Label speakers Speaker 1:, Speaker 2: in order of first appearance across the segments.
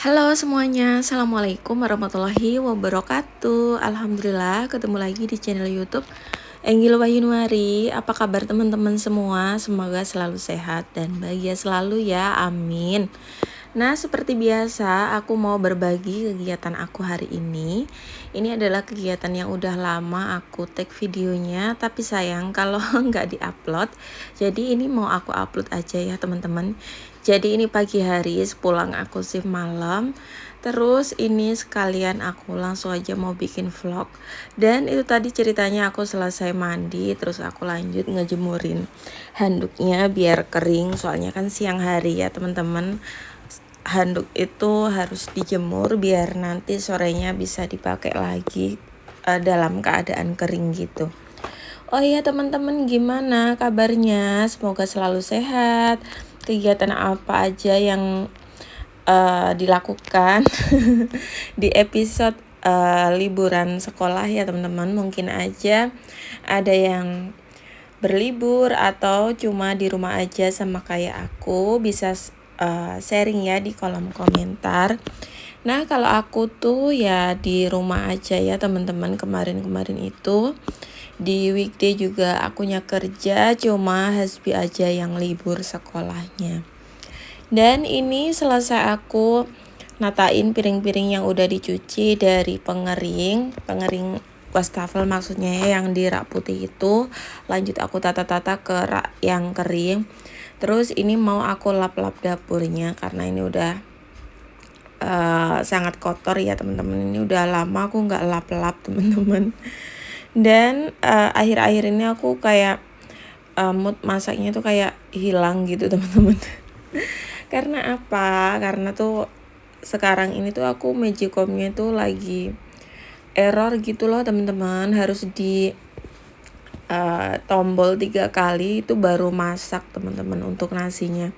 Speaker 1: Halo semuanya, Assalamualaikum warahmatullahi wabarakatuh. Alhamdulillah ketemu lagi di channel YouTube Enggil Wahyunwari. Apa kabar teman-teman semua? Semoga selalu sehat dan bahagia selalu ya, amin. Nah, seperti biasa aku mau berbagi kegiatan aku hari ini. Ini adalah kegiatan yang udah lama aku take videonya, tapi sayang kalau nggak diupload. Jadi ini mau aku upload aja ya teman-teman. Jadi ini pagi hari sepulang aku shift malam. Terus ini sekalian aku langsung aja mau bikin vlog. Dan itu tadi ceritanya aku selesai mandi, terus aku lanjut ngejemurin handuknya biar kering. Soalnya kan siang hari ya teman-teman. Handuk itu harus dijemur biar nanti sorenya bisa dipakai lagi dalam keadaan kering gitu. Oh iya teman-teman, gimana kabarnya? Semoga selalu sehat. Kegiatan apa aja yang dilakukan di episode liburan sekolah ya teman-teman. Mungkin aja ada yang berlibur atau cuma di rumah aja sama kayak aku. Bisa sharing ya di kolom komentar. Nah, kalau aku tuh ya di rumah aja ya teman-teman. Kemarin itu di weekday juga akunya kerja, cuma Hasbi aja yang libur sekolahnya. Dan ini selesai aku natain piring-piring yang udah dicuci dari pengering wastafel maksudnya ya, yang di rak putih itu. Lanjut aku tata-tata ke rak yang kering. Terus ini mau aku lap-lap dapurnya karena ini udah sangat kotor ya teman-teman. Ini udah lama aku nggak lap-lap teman-teman. Dan akhir-akhir ini aku kayak mood masaknya tuh kayak hilang gitu teman-teman. Karena apa? Karena tuh sekarang ini tuh aku magicomnya tuh lagi error gitu loh teman-teman. Harus di tombol 3 kali itu baru masak teman-teman untuk nasinya.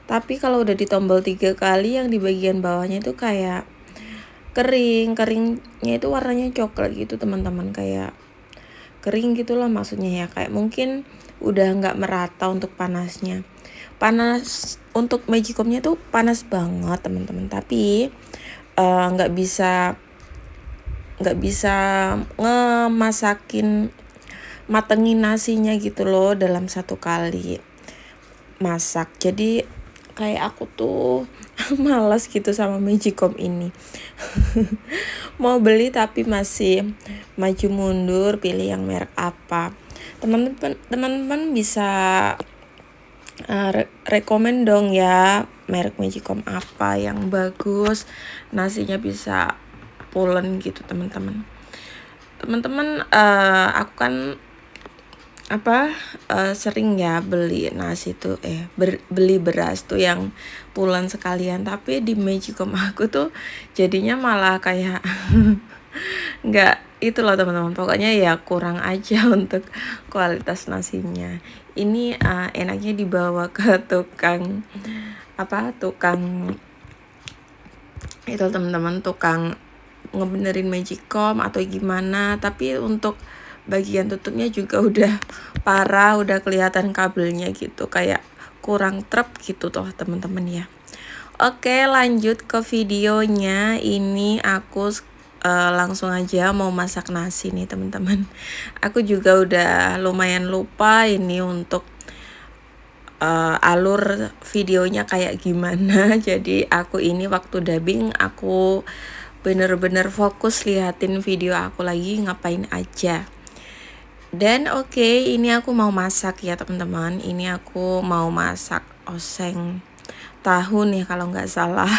Speaker 1: Tapi kalau udah ditombol 3 kali yang di bagian bawahnya itu kayak keringnya itu warnanya coklat gitu teman-teman, kayak kering gitu loh maksudnya ya, kayak mungkin udah nggak merata untuk panasnya. Panas untuk magicomnya tuh panas banget teman-teman, tapi nggak bisa matengin nasinya gitu loh dalam satu kali masak. Jadi kayak aku tuh malas gitu sama magicom ini. Mau beli tapi masih maju mundur pilih yang merek apa. Teman-teman bisa rekomen dong ya merek magicom apa yang bagus, nasinya bisa pulen gitu teman-teman. Aku kan sering ya beli nasi tuh beli beras tuh yang pulen sekalian, tapi di magicom aku tuh jadinya malah kayak nggak itu loh teman-teman, pokoknya ya kurang aja untuk kualitas nasinya. Ini enaknya dibawa ke tukang itu teman-teman, tukang ngebenerin magicom atau gimana, tapi untuk bagian tutupnya juga udah parah, udah kelihatan kabelnya gitu kayak kurang trep gitu toh teman-teman ya. Oke, lanjut ke videonya. Ini aku langsung aja mau masak nasi nih teman-teman. Aku juga udah lumayan lupa ini untuk alur videonya kayak gimana. Jadi aku ini waktu dubbing aku bener-bener fokus liatin video aku lagi ngapain aja. Dan ini aku mau masak ya teman-teman. Ini aku mau masak oseng tahu nih kalau nggak salah.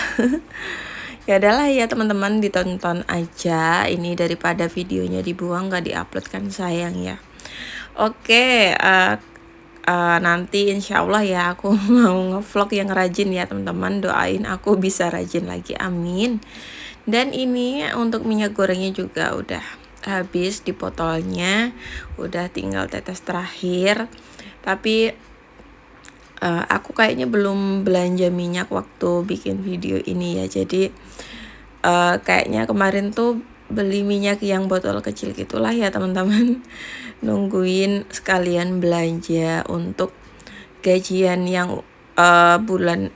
Speaker 1: Ya adalah ya teman-teman, ditonton aja. Ini daripada videonya dibuang nggak diupload kan sayang ya. Nanti insya Allah ya aku mau ngevlog yang rajin ya teman-teman. Doain aku bisa rajin lagi, amin. Dan ini untuk minyak gorengnya juga udah habis di botolnya, udah tinggal tetes terakhir. Tapi aku kayaknya belum belanja minyak waktu bikin video ini ya. Jadi kayaknya kemarin tuh beli minyak yang botol kecil gitulah ya teman-teman. Nungguin sekalian belanja untuk gajian yang bulan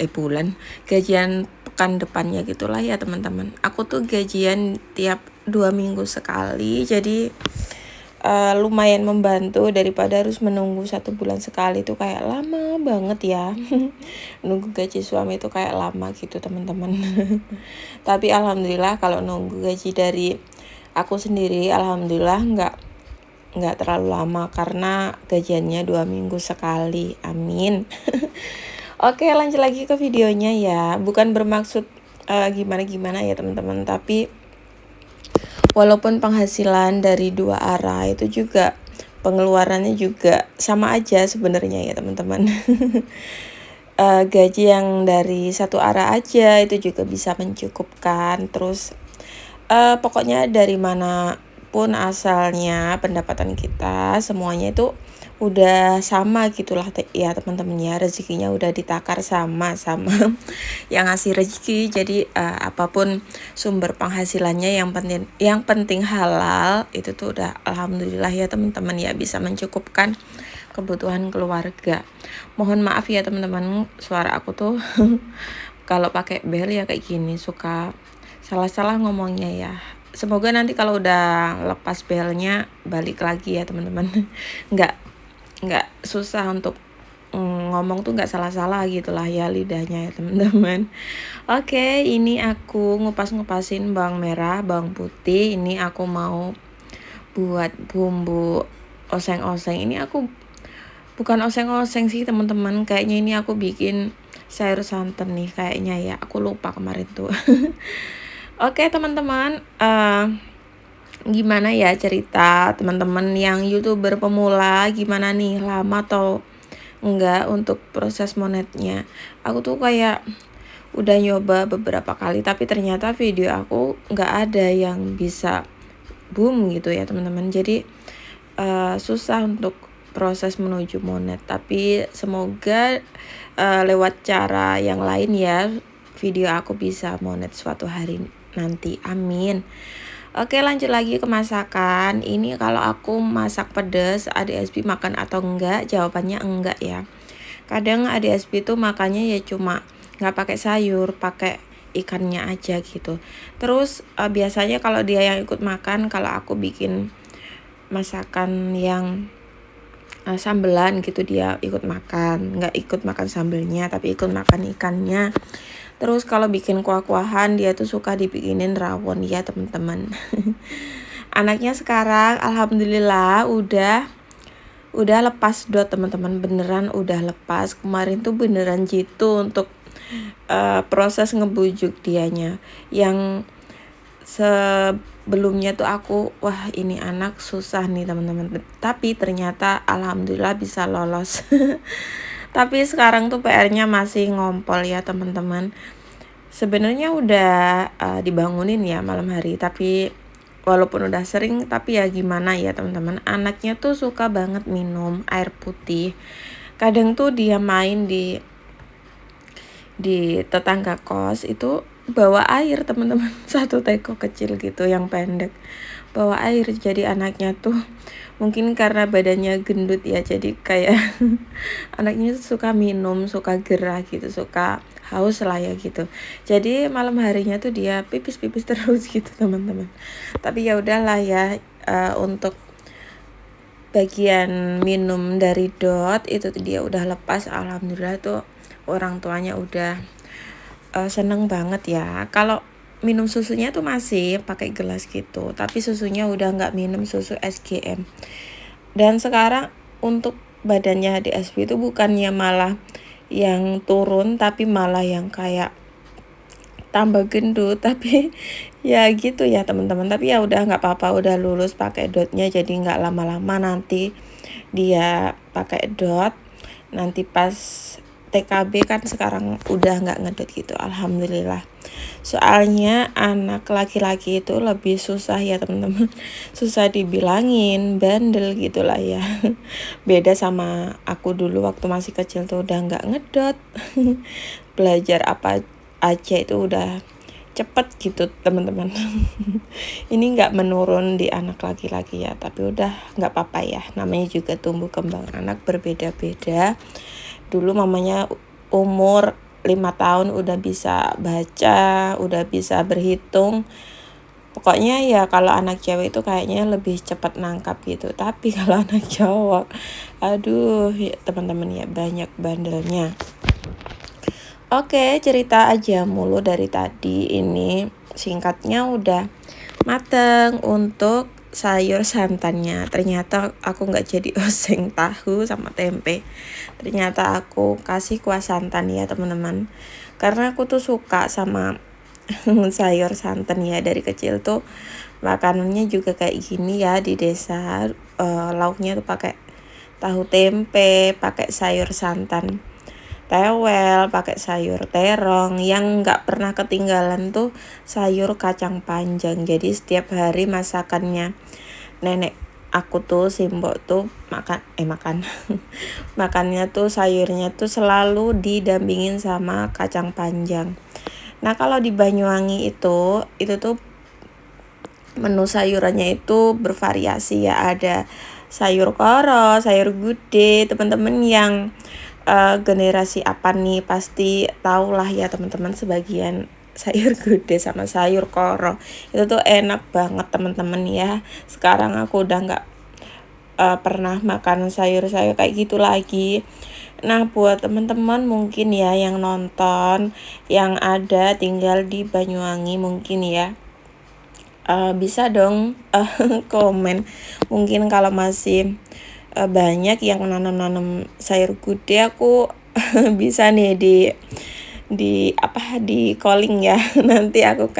Speaker 1: gajian pekan depannya gitulah ya teman-teman. Aku tuh gajian tiap 2 minggu sekali, jadi lumayan membantu daripada harus menunggu 1 bulan sekali. Itu kayak lama banget ya. Nunggu gaji suami itu kayak lama gitu teman-teman. Tapi alhamdulillah kalau nunggu gaji dari aku sendiri, alhamdulillah nggak terlalu lama karena gajiannya 2 minggu sekali. Amin. Oke, lanjut lagi ke videonya ya. Bukan bermaksud gimana-gimana ya teman-teman, tapi walaupun penghasilan dari dua arah itu juga pengeluarannya juga sama aja sebenarnya ya teman-teman. Gaji yang dari satu arah aja itu juga bisa mencukupkan. Terus pokoknya dari manapun asalnya pendapatan kita, semuanya itu udah sama gitulah ya teman-teman ya. Rezekinya udah ditakar sama yang ngasih rezeki. Jadi apapun sumber penghasilannya, yang penting halal, itu tuh udah alhamdulillah ya teman-teman ya, bisa mencukupkan kebutuhan keluarga. Mohon maaf ya teman-teman, suara aku tuh kalau pakai bel ya kayak gini, suka salah-salah ngomongnya ya. Semoga nanti kalau udah lepas belnya balik lagi ya teman-teman. nggak susah untuk ngomong tuh, nggak salah-salah gitulah ya lidahnya ya teman-teman. Oke, ini aku ngupas-ngupasin bawang merah, bawang putih. Ini aku mau buat bumbu oseng-oseng. Ini aku bukan oseng-oseng sih teman-teman, kayaknya ini aku bikin sayur santan nih kayaknya ya, aku lupa kemarin tuh. Oke teman-teman, gimana ya cerita teman-teman yang YouTuber pemula, gimana nih, lama atau enggak untuk proses monetnya? Aku tuh kayak udah nyoba beberapa kali, tapi ternyata video aku nggak ada yang bisa boom gitu ya teman-teman. Jadi susah untuk proses menuju monet, tapi semoga lewat cara yang lain ya video aku bisa monet suatu hari nanti, amin. Oke, lanjut lagi ke masakan. Ini kalau aku masak pedas, adik SB makan atau enggak? Jawabannya enggak ya. Kadang adik SB tuh makannya ya cuma nggak pakai sayur, pakai ikannya aja gitu. Terus biasanya kalau dia yang ikut makan, kalau aku bikin masakan yang sambelan gitu, dia ikut makan, nggak ikut makan sambelnya tapi ikut makan ikannya. Terus kalau bikin kuah-kuahan dia tuh suka dibikinin rawon ya teman-teman. Anaknya sekarang alhamdulillah udah lepas dot teman-teman, beneran udah lepas. Kemarin tuh beneran jitu untuk proses ngebujuk dianya. Yang sebelumnya tuh aku, wah ini anak susah nih teman-teman, tapi ternyata alhamdulillah bisa lolos. Tapi sekarang tuh PR-nya masih ngompol ya teman-teman. Sebenarnya udah dibangunin ya malam hari, tapi walaupun udah sering, tapi ya gimana ya teman-teman, anaknya tuh suka banget minum air putih. Kadang tuh dia main di tetangga kos itu bawa air teman-teman, satu teko kecil gitu yang pendek, bawa air. Jadi anaknya tuh mungkin karena badannya gendut ya, jadi kayak anaknya suka minum, suka gerah gitu, suka haus lah ya gitu. Jadi malam harinya tuh dia pipis terus gitu teman-teman. Tapi ya udahlah ya, untuk bagian minum dari dot itu tuh dia udah lepas, alhamdulillah tuh orang tuanya udah seneng banget ya. Kalau minum susunya tuh masih pakai gelas gitu, tapi susunya udah nggak minum susu SGM. Dan sekarang untuk badannya di SB itu bukannya malah yang turun, tapi malah yang kayak tambah gendut. Tapi ya gitu ya teman-teman, tapi ya udah nggak apa-apa, udah lulus pakai dotnya, jadi nggak lama-lama nanti dia pakai dot. Nanti pas TKB kan sekarang udah nggak ngedot gitu, alhamdulillah. Soalnya anak laki-laki itu lebih susah ya teman-teman, susah dibilangin, bandel gitulah ya. Beda sama aku dulu waktu masih kecil tuh udah nggak ngedot. Belajar apa aja itu udah cepet gitu teman-teman. Ini nggak menurun di anak laki-laki ya, tapi udah nggak apa-apa ya, namanya juga tumbuh kembang anak berbeda-beda. Dulu mamanya umur 5 tahun udah bisa baca, udah bisa berhitung. Pokoknya ya kalau anak cewek itu kayaknya lebih cepat nangkap gitu. Tapi kalau anak cowok, aduh ya, teman-teman ya banyak bandelnya. Oke, cerita aja mulu dari tadi ini. Singkatnya udah mateng untuk sayur santannya. Ternyata aku nggak jadi oseng tahu sama tempe. Ternyata aku kasih kuah santan ya teman-teman. Karena aku tuh suka sama sayur santan ya, dari kecil tuh makanannya juga kayak gini ya di desa. Lauknya tuh pakai tahu tempe, pakai sayur santan tewel, pakai sayur terong. Yang nggak pernah ketinggalan tuh sayur kacang panjang. Jadi setiap hari masakannya nenek aku tuh Simbok tuh makan makannya tuh sayurnya tuh selalu didampingin sama kacang panjang. Nah kalau di Banyuwangi itu tuh menu sayurannya itu bervariasi ya, ada sayur koro, sayur gude. Teman-teman yang generasi apa nih pasti tahu lah ya teman-teman, sebagian sayur gude sama sayur koro itu tuh enak banget teman-teman ya. Sekarang aku udah nggak pernah makan sayur-sayur kayak gitu lagi. Nah buat teman-teman mungkin ya yang nonton yang ada tinggal di Banyuwangi mungkin ya, bisa dong komen. Mungkin kalau masih banyak yang nanam-nanam sayur gude, aku bisa nih di calling ya. Nanti aku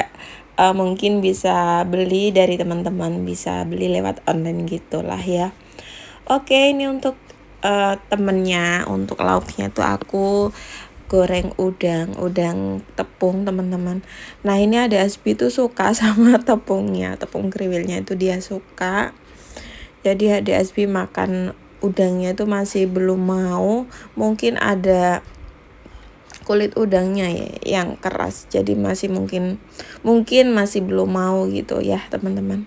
Speaker 1: mungkin bisa beli dari teman-teman, bisa beli lewat online gitulah ya. Oke, ini untuk temennya, untuk lauknya tuh aku goreng udang tepung teman-teman. Nah ini ada Asbi tuh suka sama tepungnya, tepung kriwilnya itu dia suka. Jadi adik Asbi makan udangnya tuh masih belum mau. Mungkin ada kulit udangnya ya yang keras. Jadi masih mungkin masih belum mau gitu ya teman-teman.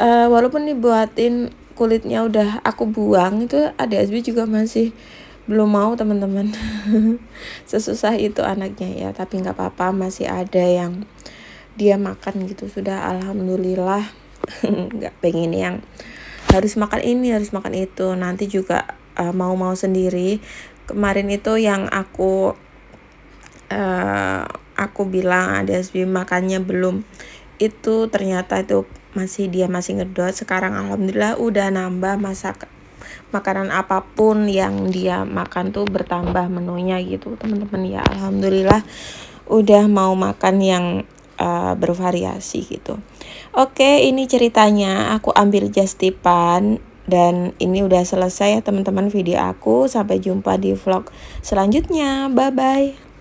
Speaker 1: Walaupun dibuatin kulitnya udah aku buang, itu adik Asbi juga masih belum mau teman-teman. Sesusah itu anaknya ya, tapi nggak apa-apa, masih ada yang dia makan gitu. Sudah alhamdulillah. Nggak pengen yang harus makan ini, harus makan itu. Nanti juga mau sendiri. Kemarin itu yang aku bilang ada Asbi makannya belum, itu ternyata itu dia masih ngedot. Sekarang alhamdulillah udah nambah, makanan apapun yang dia makan tuh bertambah menunya gitu teman-teman ya. Alhamdulillah udah mau makan yang bervariasi gitu. Oke, ini ceritanya aku ambil just tipan dan ini udah selesai ya teman-teman video aku. Sampai jumpa di vlog selanjutnya. Bye bye.